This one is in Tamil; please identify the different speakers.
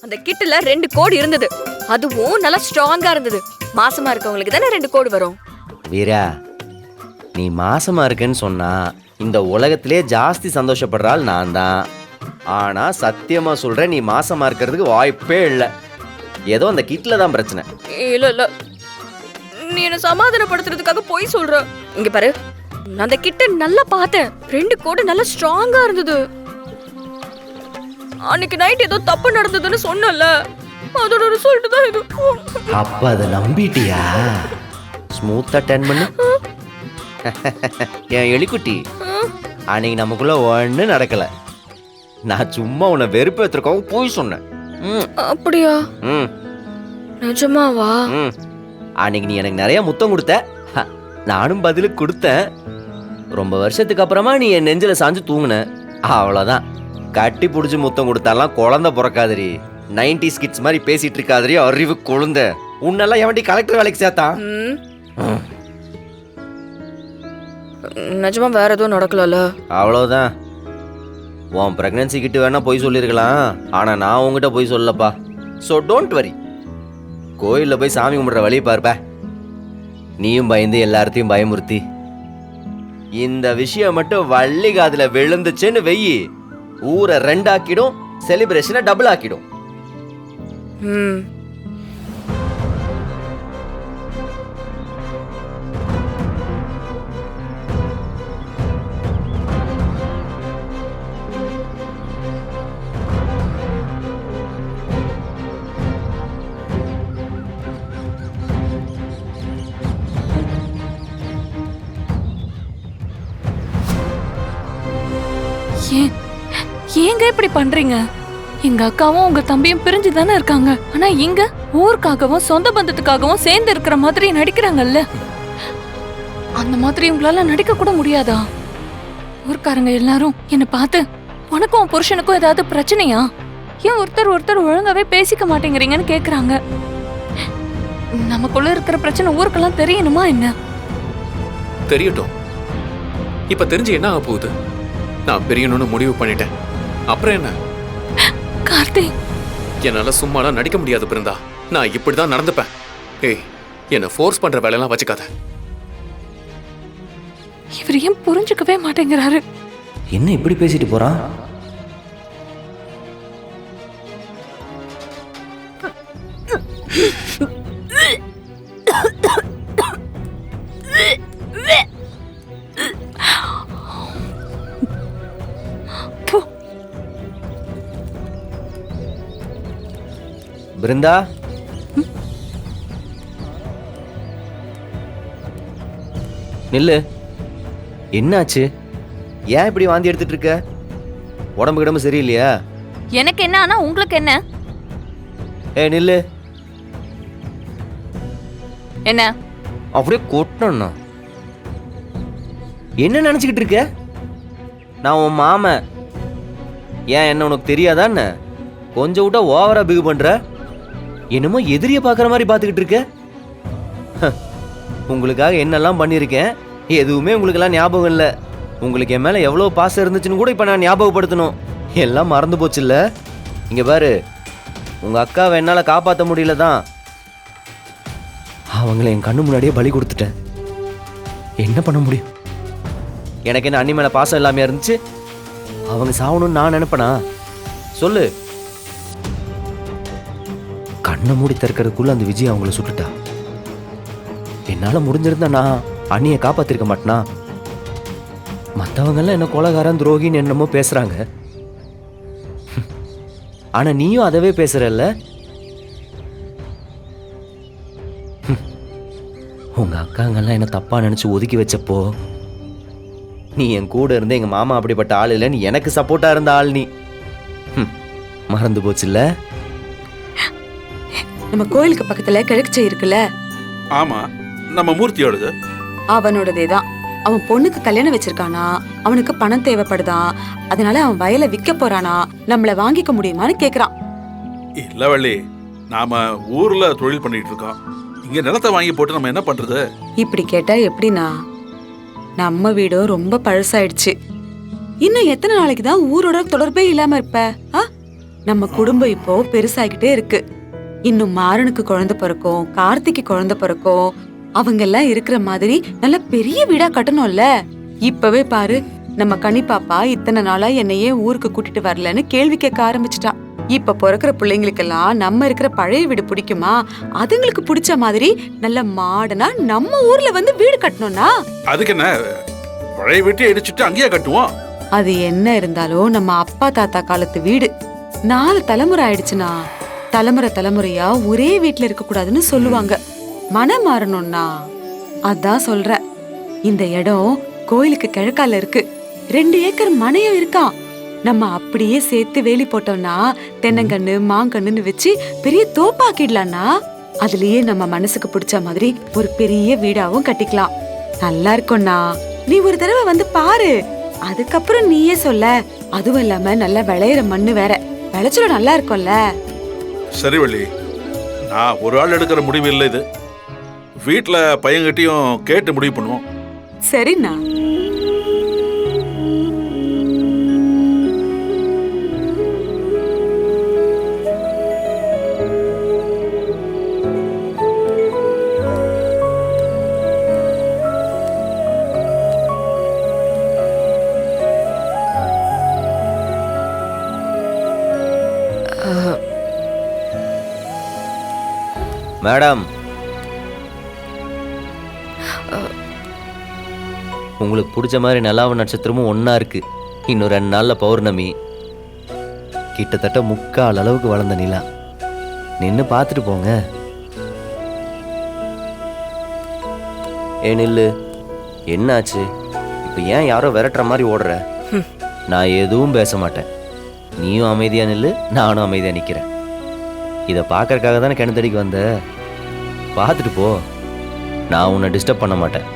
Speaker 1: அந்த கிட்டுல 2 கோடு இருந்தது. அதுவும் நல்லா ஸ்ட்ராங்கா இருந்தது. மாசமா இருக்கவங்களுக்கு தானே 2 கோடு வரும்.
Speaker 2: வீரா, நீ மாசமா இருக்கேன்னு சொன்னா இந்த உலகத்திலே ஜாஸ்தி சந்தோஷப்படுறாள் நான் தான். ஆனா சத்தியமா சொல்றேன், நீ மாசமா இருக்கிறதுக்கு வாய்ப்பே இல்லை. ஏதோ அந்த கிட்ல தான் பிரச்சனை.
Speaker 1: இல்ல நீ என்ன சமாதானப்படுத்துறதுக்காக போய் சொல்ற. இங்க பாரு, நான் அந்த கிட்ட நல்லா பார்த்தேன். 2 கோடு நல்லா ஸ்ட்ராங்கா இருந்தது. அன்னைக்கு நைட் ஏதோ தப்பு நடந்ததுன்னு சொன்னல, அதோட ரிசல்ட் தான் இது.
Speaker 2: அப்ப அதை நம்பிட்டியா? ஸ்மூத்தா டர்ன் பண்ணு. என் எலிக்குட்டி, அன்னைக்கு நமக்குள்ள ஒண்ணு நடக்கல. நான் சும்மா உன்னை வெறுப்பேற்றுக்காக போய் சொன்னேன்.
Speaker 1: அப்படியா? நிஜமாவா?
Speaker 2: அன்னைக்கு நீ எனக்கு நிறைய முத்தம் கொடுத்த, நானும் பதிலுக்கு கொடுத்தேன். ரொம்ப வருஷத்துக்கு அப்புறமா நீ என் நெஞ்சில சாஞ்சு தூங்குன, அவ்வளவுதான். கட்டி புடிச்சு முத்தம் கொடுத்தாலாம் குழந்தை பிறக்காதரி. 90s கிட்ஸ் மாதிரி பேசிட்டு இருக்காதரி அறிவு குழந்தை. உன்னெல்லாம் எவன்டி கலெக்டர் வேலைக்கு சேர்த்தான்?
Speaker 1: நிஜமா வேற எதுவும் நடக்கல?
Speaker 2: அவ்வளவுதான். உன் பிரெக்னன்சி கிட்ட வேணா போய் சொல்லிருக்கலாம், ஆனா நான் உங்ககிட்ட போய் சொல்லப்பா. So don't worry. கோயில்ல போய் சாமி கும்பிடுற வழி பார்ப்ப. நீயும் பயந்து எல்லார்த்தையும் பயமுறுத்தி இந்த விஷயம் மட்டும் வள்ளி காதுல விழுந்துச்சுன்னு வெயி, ஊரை 2 ஆக்கிடும், செலிப்ரேஷனை டபுள் ஆக்கிடும்.
Speaker 3: ஏங்க இப்படி பண்றீங்க? எங்க அக்காவும் உங்க தம்பியும் பிரிஞ்சு தானே இருக்காங்க. ஆனா இங்க ஊருக்காகவும் சொந்த பந்தத்துக்காகவும் சேர்ந்து இருக்கிற மாதிரி நடிக்கிறாங்கல்ல. அந்த மாதிரி உங்களால நடிக்க கூட முடியாதா? ஊர்க்காரங்க எல்லாரும் என்ன பார்த்து உனக்கும் உன் புருஷனுக்கும் ஏதாவது பிரச்சனையா, ஏன் ஒருத்தர் ஒழுங்காவே பேசிக்க மாட்டேங்கிறீங்கன்னு கேக்குறாங்க. நமக்குள்ள இருக்கிற பிரச்சனை ஊருக்கெல்லாம் தெரியணுமா என்ன?
Speaker 4: தெரியட்டும். இப்ப தெரிஞ்சு என்ன ஆக போகுது? நான் பிரியணும்னு முடிவு பண்ணிட்டேன். அப்புறம் என்ன?
Speaker 3: கார்த்திக்,
Speaker 4: என்னால சும்மாலாம் நடிக்க முடியாது பிருந்தா. நான் இப்படிதான் நடந்துப்பேன். ஏய், என்ன ஃபோர்ஸ் பண்ற வேலையெல்லாம் வச்சுக்காத.
Speaker 3: இவர் ஏன் புரிஞ்சுக்கவே மாட்டேங்கிறாரு?
Speaker 2: என்ன இப்படி பேசிட்டு போறான்? பிருந்தா, நில்லு. என்னாச்சு? ஏன் இப்படி வாந்தி எடுத்துட்டு இருக்க? உடம்பு கிடம்பு சரியில்லையா?
Speaker 3: எனக்கு என்ன ஆனா உங்களுக்கு என்ன?
Speaker 2: நில்லு.
Speaker 3: என்ன
Speaker 2: அப்படியே கொட்டணும். என்ன நினைச்சுக்கிட்டு இருக்க? நான் உன் மாமன். ஏன் என்ன உனக்கு தெரியாதான்னு கொஞ்சம் விட்டா ஓவரா பிகு பண்ற. என்னமோ எதிரிய பாக்குற மாதிரி பாத்துக்கிட்டு இருக்க. உங்களுக்காக என்னெல்லாம் பண்ணிருக்கேன், எதுவுமே உங்களுக்கு எல்லாம் ஞாபகம் இல்ல. உங்களுக்கு என் மேல எவ்வளவு பாசம் இருந்துச்சுன்னு கூட இப்ப நான் ஞாபகப்படுத்தணும். எல்லாம் மறந்து போச்சு இல்ல. இங்க பாரு, உங்க அக்காவை என்னால காப்பாற்ற முடியல தான். அவங்கள என் கண்ணு முன்னாடியே பலி கொடுத்துட்டேன். என்ன பண்ண முடியும்? எனக்கு என்ன அண்ணி மேல பாசம் இல்லாம இருந்துச்சு? அவங்க சாவணும்னு நான் நினைப்பனா? சொல்லு. கண்ணை மூடி திறக்கிறதுக்குள்ள அந்த விஜய் அவங்கள சுட்டுட்டா. என்னால முடிஞ்சிருந்தா நான் அண்ணியை காப்பாத்திருக்க மாட்டேனா? மற்றவங்க எல்லாம் என்ன கொலைகாரன் துரோகின்னு என்னமோ பேசுறாங்க. ஆனா நீயும் அதவே பேசுறல்ல. உங்க அக்காங்கெல்லாம் என்ன தப்பா நினைச்சு ஒதுக்கி வச்சப்போ நீ என் கூட இருந்த எங்க மாமா அப்படிப்பட்ட ஆள் இல்லைன்னு எனக்கு சப்போர்ட்டா இருந்த ஆள் நீ. மறந்து போச்சுல்ல?
Speaker 5: நம்ம கோயிலுக்கு பக்கத்துல கிழக்கு இருக்குல்ல?
Speaker 6: ஆமா, நம்ம மூர்த்தியோடது.
Speaker 5: அவனோடதேதான். அவன் பொண்ணுக்கு கல்யாணம் வச்சிருக்கானா, அவனுக்கு பணம் தேவைப்படுதான், அதனால அவன் வயலை விற்க போறானா, நம்மள வாங்கிக்க முடியுமான்னு கேக்குறான்.
Speaker 6: இல்ல வள்ளி, நாம ஊர்ல தொழில் பண்ணிட்டு இருக்கோம். இங்க நிலத்தை வாங்கி போட்டு நம்ம என்ன பண்றது?
Speaker 5: இப்படி கேட்டா எப்படின்னா, நம்ம வீடும் ரொம்ப பழசாயிடுச்சு. இன்னும் எத்தனை நாளைக்கு தான் ஊரோட தொடர்பே இல்லாம இருப்ப? நம்ம குடும்பம் இப்போ பெருசாகிட்டே இருக்கு. இன்னும் மாறனுக்கு குழந்தை பிறக்கும், கார்த்திக்கு குழந்தை பிறக்கும். அவங்க எல்லாம் இருக்கிற மாதிரி நல்ல பெரிய வீடா கட்டணும்ல. இப்பவே பாரு, நம்ம கனி பாப்பா இத்தனை நாளா என்னையே ஊருக்கு கூட்டிட்டு வரலன்னு கேள்வி கேட்க ஆரம்பிச்சிட்டா. இப்ப பிறக்கிற பிள்ளைங்களுக்கெல்லாம் நம்ம இருக்கிற பழைய வீடு பிடிக்குமா? அதுங்களுக்கு பிடிச்ச மாதிரி நல்ல மாடனா நம்ம ஊர்ல வந்து வீடு கட்டணும்னா
Speaker 6: அதுக்கு என்ன, பழைய வீட்டை இடிச்சிட்டு அங்கேயே கட்டுவோம்.
Speaker 5: அது என்ன இருந்தாலும் நம்ம அப்பா தாத்தா காலத்து வீடு. 4 தலைமுறை ஆயிடுச்சுனா தலைமுறையா ஒரே வீட்டுல இருக்க கூடாதுன்னு சொல்லுவாங்க. மனம் மாறணும்னா அதான் சொல்ற. இந்த இடம் கோயிலுக்கு கிழக்கால இருக்கு. 2 ஏக்கர் மனையும் இருக்கான். நம்ம அப்படியே சேர்த்து வேலி போட்டோம்னா தென்னங்கன்னு மாங்கன்னுன்னு வச்சு பெரிய தோப்பாக்கிடலாம்னா அதுலயே நம்ம மனசுக்கு பிடிச்ச மாதிரி ஒரு பெரிய வீடாவும் கட்டிக்கலாம். நல்லா இருக்கும்னா நீ ஒரு தடவை வந்து பாரு. அதுக்கப்புறம் நீயே சொல்ல. அதுவும் இல்லாம நல்லா விளையிற மண்ணு வேற, விளைச்சலும் நல்லா இருக்கும்ல.
Speaker 6: சரி வள்ளி, நான் ஒரு ஆள் எடுக்கிற முடிவு இல்லை இது. வீட்டுல பையன்கிட்டயும் கேட்டு முடிவு பண்ணுவோம்.
Speaker 5: சரிண்ணா.
Speaker 2: மேடம், உங்களுக்கு பிடிச்ச மாதிரி நிலாவு நட்சத்திரமும் ஒன்றா இருக்கு. இன்னும் 2 நாளில் பௌர்ணமி. கிட்டத்தட்ட 3/4 அளவுக்கு வளர்ந்த நிலா. நின்று பார்த்துட்டு போங்க. நில்லு, என்னாச்சு? இப்போ ஏன் யாரோ விரட்டுற மாதிரி ஓடுற? நான் எதுவும் பேச மாட்டேன். நீயும் அமைதியா நில்லு, நானும் அமைதியா நிற்கிறேன். இதை பார்க்கறக்காக தானே கிணத்தடிக்கு வந்த. பார்த்துட்டு போ, நான் உன்னை டிஸ்டர்ப் பண்ண மாட்டேன்.